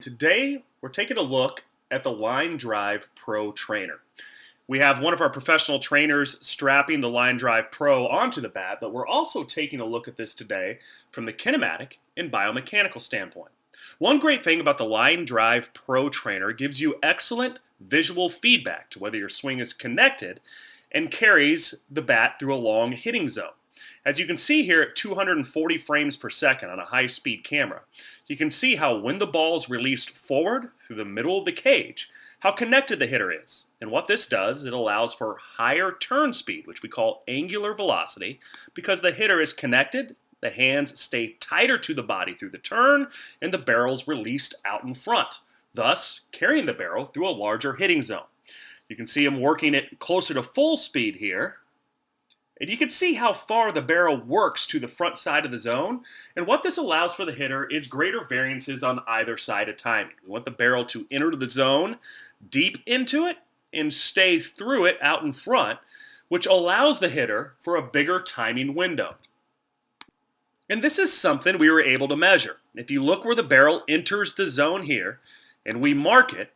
Today, we're taking a look at the LineDrivePro trainer. We have one of our professional trainers strapping the LineDrivePro onto the bat, but we're also taking a look at this today from the kinematic and biomechanical standpoint. One great thing about the LineDrivePro trainer gives you excellent visual feedback to whether your swing is connected and carries the bat through a long hitting zone. As you can see here at 240 frames per second on a high-speed camera, you can see how when the ball is released forward through the middle of the cage, how connected the hitter is. And what this does, it allows for higher turn speed, which we call angular velocity, because the hitter is connected, the hands stay tighter to the body through the turn, and the barrel's released out in front, thus carrying the barrel through a larger hitting zone. You can see him working it closer to full speed here. And you can see how far the barrel works to the front side of the zone. And what this allows for the hitter is greater variances on either side of timing. We want the barrel to enter the zone deep into it and stay through it out in front, which allows the hitter for a bigger timing window. And this is something we were able to measure. If you look where the barrel enters the zone here and we mark it,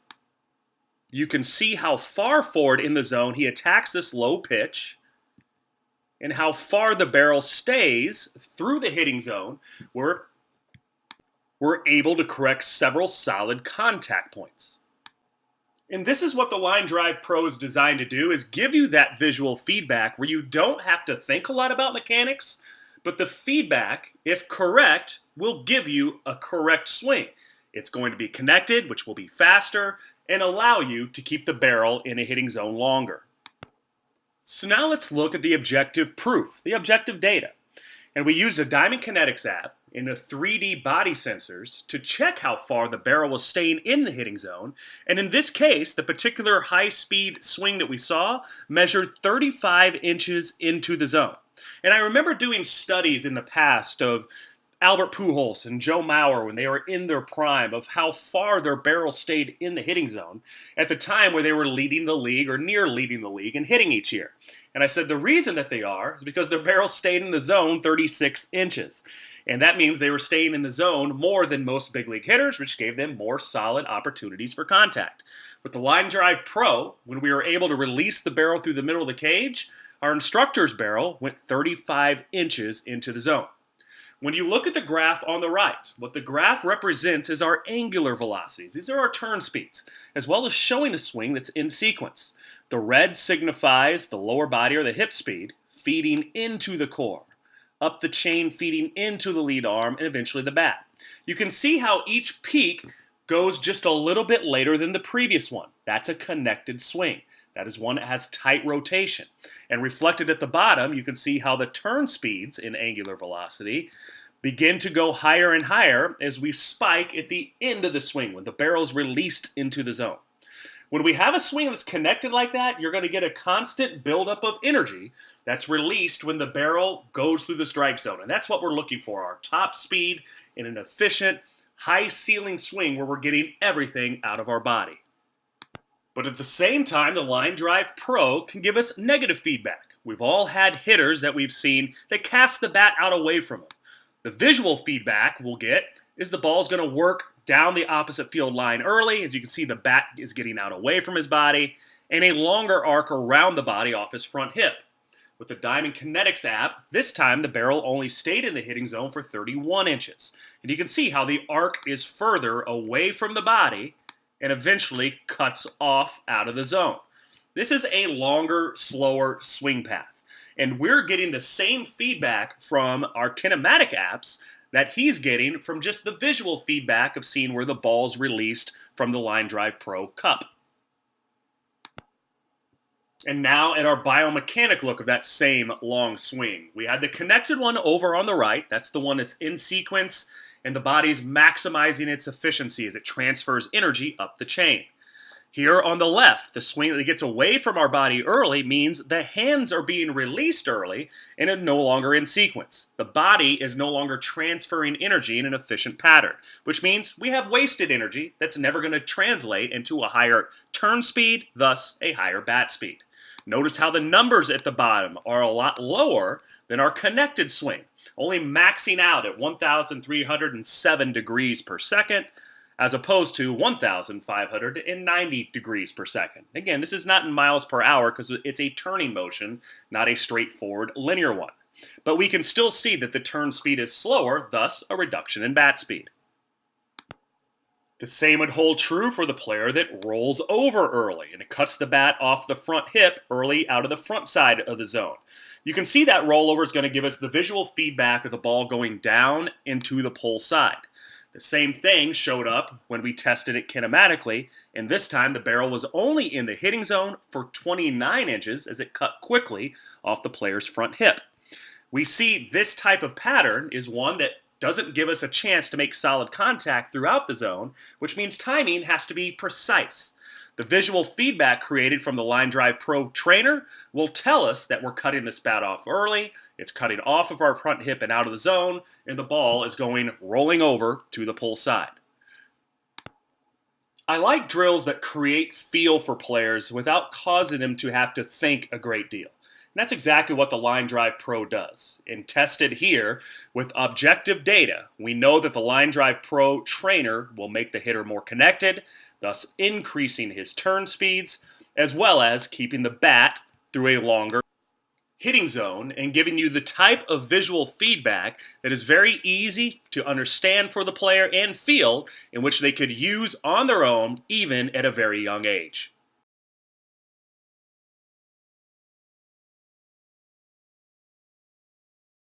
you can see how far forward in the zone he attacks this low pitch and how far the barrel stays through the hitting zone, where we're able to correct several solid contact points. And this is what the LineDrivePro is designed to do, is give you that visual feedback where you don't have to think a lot about mechanics, but the feedback, if correct, will give you a correct swing. It's going to be connected, which will be faster, and allow you to keep the barrel in a hitting zone longer. So now let's look at the objective proof, the objective data. And we used a Biomechanics app and a 3D body sensors to check how far the barrel was staying in the hitting zone. And in this case, the particular high-speed swing that we saw measured 35 inches into the zone. And I remember doing studies in the past of Albert Pujols and Joe Mauer when they were in their prime of how far their barrel stayed in the hitting zone at the time where they were leading the league or near leading the league and hitting each year. And I said the reason that they are is because their barrel stayed in the zone 36 inches. And that means they were staying in the zone more than most big league hitters, which gave them more solid opportunities for contact. With the LineDrivePro, when we were able to release the barrel through the middle of the cage, our instructor's barrel went 35 inches into the zone. When you look at the graph on the right, what the graph represents is our angular velocities. These are our turn speeds, as well as showing a swing that's in sequence. The red signifies the lower body or the hip speed feeding into the core, up the chain feeding into the lead arm, and eventually the bat. You can see how each peak goes just a little bit later than the previous one. That's a connected swing. That is one that has tight rotation. And reflected at the bottom, you can see how the turn speeds in angular velocity begin to go higher and higher as we spike at the end of the swing when the barrel is released into the zone. When we have a swing that's connected like that, you're going to get a constant buildup of energy that's released when the barrel goes through the strike zone. And that's what we're looking for, our top speed in an efficient, high ceiling swing where we're getting everything out of our body. But at the same time, the LineDrivePro can give us negative feedback. We've all had hitters that we've seen that cast the bat out away from them. The visual feedback we'll get is the ball's going to work down the opposite field line early. As you can see, the bat is getting out away from his body, and a longer arc around the body off his front hip. With the Kinematics app, this time the barrel only stayed in the hitting zone for 31 inches. And you can see how the arc is further away from the body and eventually cuts off out of the zone. This is a longer, slower swing path. And we're getting the same feedback from our kinematic apps that he's getting from just the visual feedback of seeing where the ball's released from the LineDrivePro cup. And now at our biomechanic look of that same long swing. We had the connected one over on the right. That's the one that's in sequence, and the body's maximizing its efficiency as it transfers energy up the chain. Here on the left, the swing that gets away from our body early means the hands are being released early and are no longer in sequence. The body is no longer transferring energy in an efficient pattern, which means we have wasted energy that's never going to translate into a higher turn speed, thus a higher bat speed. Notice how the numbers at the bottom are a lot lower than our connected swing, only maxing out at 1,307 degrees per second, as opposed to 1,590 degrees per second. Again, this is not in miles per hour because it's a turning motion, not a straightforward linear one. But we can still see that the turn speed is slower, thus a reduction in bat speed. The same would hold true for the player that rolls over early and it cuts the bat off the front hip early out of the front side of the zone. You can see that rollover is going to give us the visual feedback of the ball going down into the pull side. The same thing showed up when we tested it kinematically, and this time the barrel was only in the hitting zone for 29 inches as it cut quickly off the player's front hip. We see this type of pattern is one that doesn't give us a chance to make solid contact throughout the zone, which means timing has to be precise. The visual feedback created from the LineDrivePro trainer will tell us that we're cutting this bat off early, it's cutting off of our front hip and out of the zone, and the ball is going rolling over to the pull side. I like drills that create feel for players without causing them to have to think a great deal. And that's exactly what the LineDrivePro does. And tested here with objective data, we know that the LineDrivePro trainer will make the hitter more connected, thus increasing his turn speeds, as well as keeping the bat through a longer hitting zone and giving you the type of visual feedback that is very easy to understand for the player and feel in which they could use on their own even at a very young age.